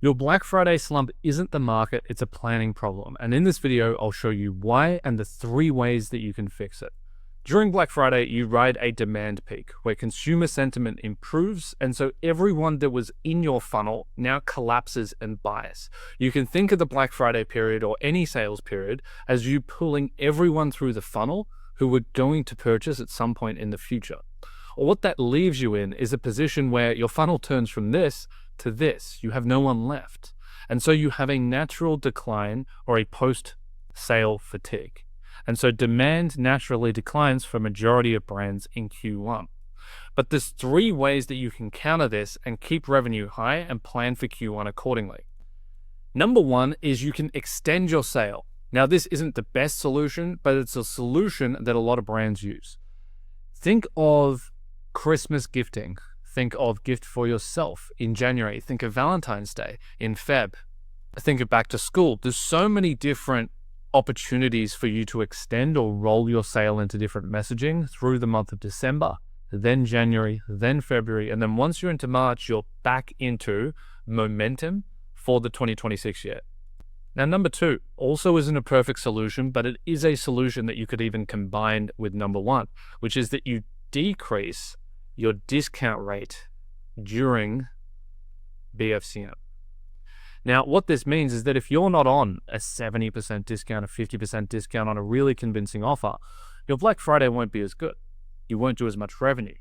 Your Black Friday slump isn't the market, it's a planning problem. And in this video, I'll show you why and the 3 ways that you can fix it. During Black Friday, you ride a demand peak where consumer sentiment improves, and so everyone that was in your funnel now collapses and buys. You can think of the Black Friday period or any sales period as you pulling everyone through the funnel who were going to purchase at some point in the future. Or what that leaves you in is a position where your funnel turns from this to this. You have no one left. And so you have a natural decline or a post-sale fatigue. And so demand naturally declines for a majority of brands in Q1. But there's 3 ways that you can counter this and keep revenue high and plan for Q1 accordingly. Number 1 is you can extend your sale. Now, this isn't the best solution, but it's a solution that a lot of brands use. Think of Christmas gifting. Think of gift for yourself in January. Think of Valentine's Day in Feb. Think of back to school. There's so many different opportunities for you to extend or roll your sale into different messaging through the month of December, then January, then February, and then once you're into March, you're back into momentum for the 2026 year. Now, number 2 also isn't a perfect solution, but it is a solution that you could even combine with number 1, which is that you decrease your discount rate during BFCM. Now, what this means is that if you're not on a 70% discount, a 50% discount on a really convincing offer, your Black Friday won't be as good. You won't do as much revenue.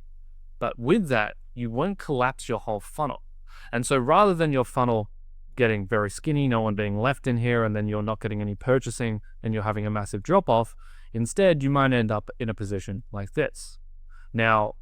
But with that, you won't collapse your whole funnel. And so rather than your funnel getting very skinny, no one being left in here, and then you're not getting any purchasing and you're having a massive drop off, instead you might end up in a position like this. Now,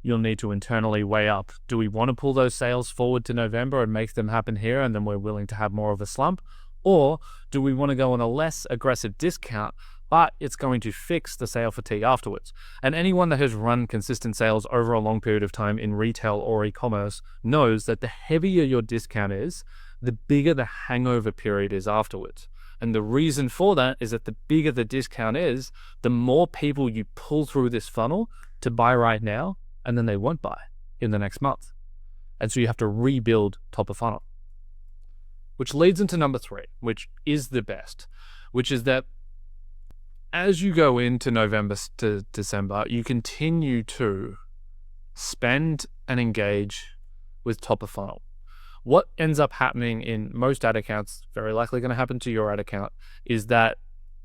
you'll need to internally weigh up, do we want to pull those sales forward to November and make them happen here and then we're willing to have more of a slump? Or do we want to go on a less aggressive discount, but it's going to fix the sale fatigue afterwards? And anyone that has run consistent sales over a long period of time in retail or e-commerce knows that the heavier your discount is, the bigger the hangover period is afterwards. And the reason for that is that the bigger the discount is, the more people you pull through this funnel to buy right now, and then they won't buy in the next month. And so you have to rebuild top of funnel. Which leads into number 3, which is the best, which is that as you go into November to December, you continue to spend and engage with top of funnel. What ends up happening in most ad accounts, very likely going to happen to your ad account, is that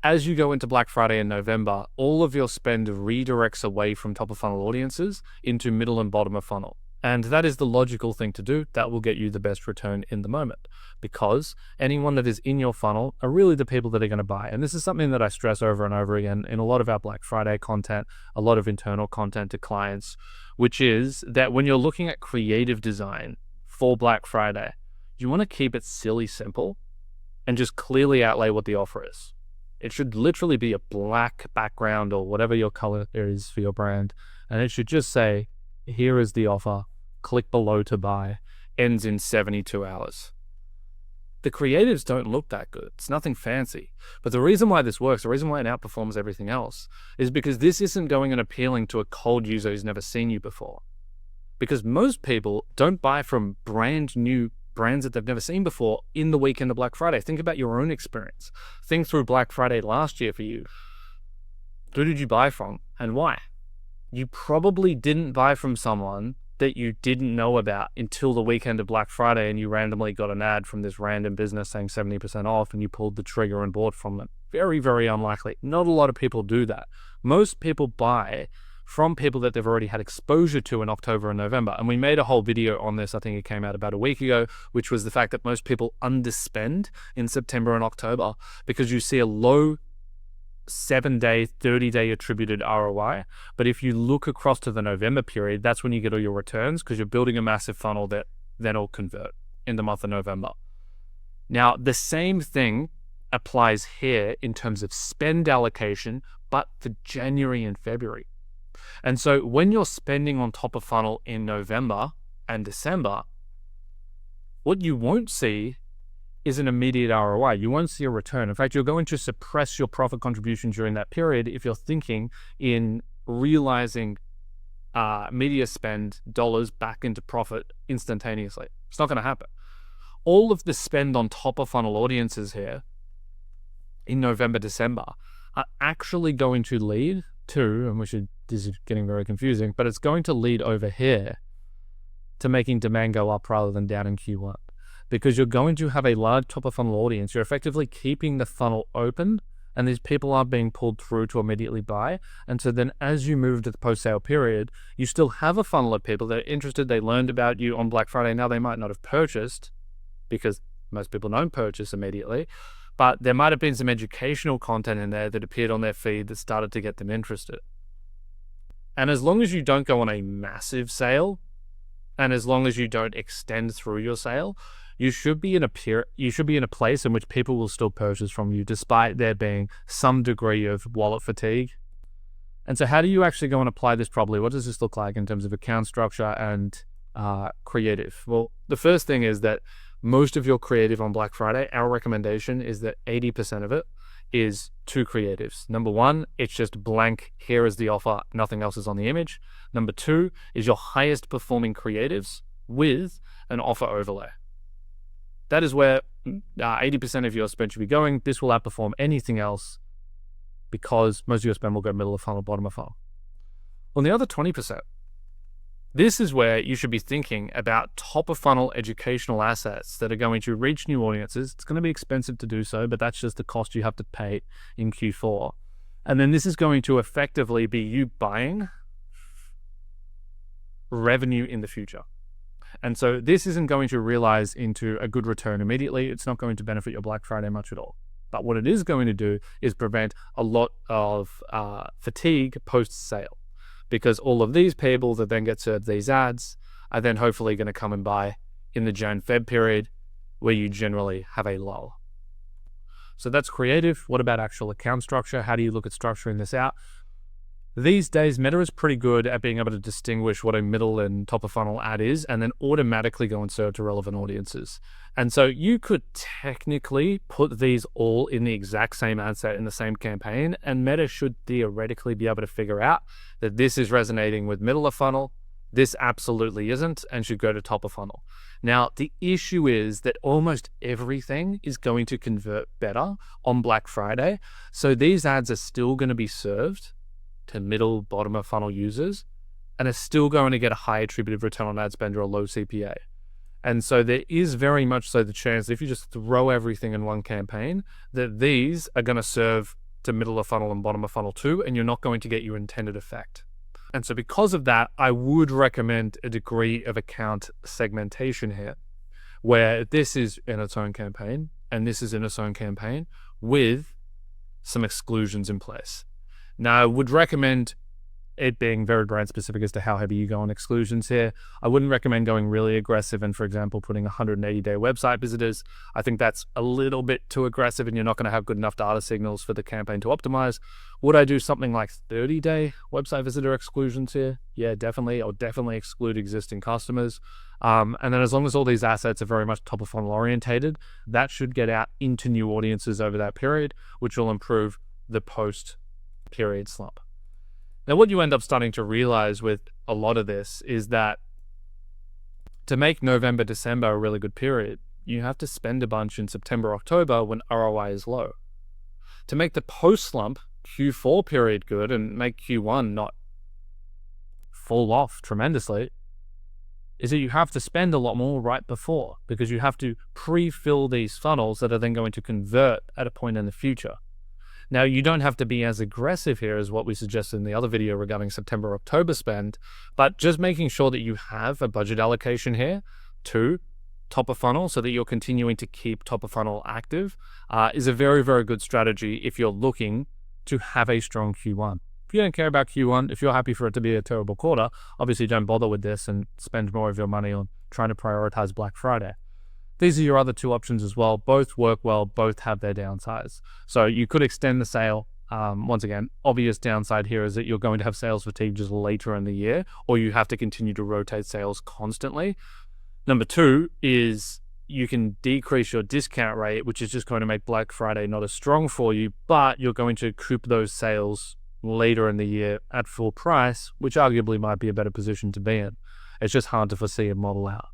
as you go into Black Friday in November, all of your spend redirects away from top of funnel audiences into middle and bottom of funnel. And that is the logical thing to do. That will get you the best return in the moment, because anyone that is in your funnel are really the people that are going to buy. And this is something that I stress over and over again in a lot of our Black Friday content, a lot of internal content to clients, which is that when you're looking at creative design for Black Friday, you want to keep it silly simple and just clearly outlay what the offer is. It should literally be a black background or whatever your color is for your brand. And it should just say, here is the offer, click below to buy, ends in 72 hours. The creatives don't look that good. It's nothing fancy. But the reason why this works, the reason why it outperforms everything else, is because this isn't going and appealing to a cold user who's never seen you before. Because most people don't buy from brand new brands that they've never seen before in the weekend of Black Friday. Think about your own experience. Think through Black Friday last year for you. Who did you buy from and why? You probably didn't buy from someone that you didn't know about until the weekend of Black Friday and you randomly got an ad from this random business saying 70% off and you pulled the trigger and bought from them. Very, very unlikely. Not a lot of people do that. Most people buy from people that they've already had exposure to in October and November. And we made a whole video on this, I think it came out about a week ago, which was the fact that most people underspend in September and October because you see a low 7-day, 30-day attributed ROI. But if you look across to the November period, that's when you get all your returns because you're building a massive funnel that then will convert in the month of November. Now, the same thing applies here in terms of spend allocation, but for January and February. And so when you're spending on top of funnel in November and December, what you won't see is an immediate ROI. You won't see a return. In fact, you're going to suppress your profit contribution during that period if you're thinking in realizing media spend dollars back into profit instantaneously. It's not going to happen. all of the spend on top of funnel audiences here in November, December are actually going to lead to, and this is getting very confusing, but it's going to lead over here to making demand go up rather than down in Q1. Because you're going to have a large top of funnel audience. You're effectively keeping the funnel open, and these people aren't being pulled through to immediately buy. And so then as you move to the post-sale period, you still have a funnel of people that are interested. They learned about you on Black Friday. Now they might not have purchased, because most people don't purchase immediately, but there might have been some educational content in there that appeared on their feed that started to get them interested. And as long as you don't go on a massive sale, and as long as you don't extend through your sale, you should be in a place in which people will still purchase from you, despite there being some degree of wallet fatigue. And so how do you actually go and apply this properly? What does this look like in terms of account structure and creative? Well, the first thing is that most of your creative on Black Friday, our recommendation is that 80% of it is two creatives. Number one, it's just blank, here is the offer, nothing else is on the image. Number two is your highest performing creatives with an offer overlay. That is where 80% of your spend should be going. This will outperform anything else because most of your spend will go middle of funnel, bottom of funnel. On the other 20%, this is where you should be thinking about top of funnel educational assets that are going to reach new audiences. It's going to be expensive to do so, but that's just the cost you have to pay in Q4. And then this is going to effectively be you buying revenue in the future. And so this isn't going to realize into a good return immediately. It's not going to benefit your Black Friday much at all. But what it is going to do is prevent a lot of fatigue post-sale, because all of these people that then get served these ads are then hopefully going to come and buy in the Jan-Feb period, where you generally have a lull. So that's creative. What about actual account structure? How do you look at structuring this out? These days, Meta is pretty good at being able to distinguish what a middle and top of funnel ad is, and then automatically go and serve to relevant audiences. And so you could technically put these all in the exact same ad set in the same campaign, and Meta should theoretically be able to figure out that this is resonating with middle of funnel, this absolutely isn't, and should go to top of funnel. Now, the issue is that almost everything is going to convert better on Black Friday. So these ads are still going to be served to middle, bottom of funnel users, and are still going to get a high attributive return on ad spend or a low CPA. And so there is very much so the chance that if you just throw everything in one campaign, that these are going to serve to middle of funnel and bottom of funnel too, and you're not going to get your intended effect. And so because of that, I would recommend a degree of account segmentation here, where this is in its own campaign and this is in its own campaign with some exclusions in place. Now, I would recommend it being very brand specific as to how heavy you go on exclusions here. I wouldn't recommend going really aggressive and, for example, putting 180-day website visitors. I think that's a little bit too aggressive and you're not going to have good enough data signals for the campaign to optimize. Would I do something like 30-day website visitor exclusions here? Yeah, definitely. I'll definitely exclude existing customers. And then as long as all these assets are very much top of funnel orientated, that should get out into new audiences over that period, which will improve the post period slump. Now, what you end up starting to realize with a lot of this is that to make November, December a really good period, you have to spend a bunch in September, October when ROI is low. To make the post-slump Q4 period good and make Q1 not fall off tremendously is that you have to spend a lot more right before, because you have to pre-fill these funnels that are then going to convert at a point in the future. Now, you don't have to be as aggressive here as what we suggested in the other video regarding September, October spend, but just making sure that you have a budget allocation here to top of funnel so that you're continuing to keep top of funnel active is a very, very good strategy if you're looking to have a strong Q1. If you don't care about Q1, if you're happy for it to be a terrible quarter, obviously don't bother with this and spend more of your money on trying to prioritize Black Friday. These are your other two options as well. Both work well, both have their downsides. So you could extend the sale. Once again, obvious downside here is that you're going to have sales fatigue just later in the year, or you have to continue to rotate sales constantly. Number two is you can decrease your discount rate, which is just going to make Black Friday not as strong for you, but you're going to coop those sales later in the year at full price, which arguably might be a better position to be in. It's just hard to foresee and model out.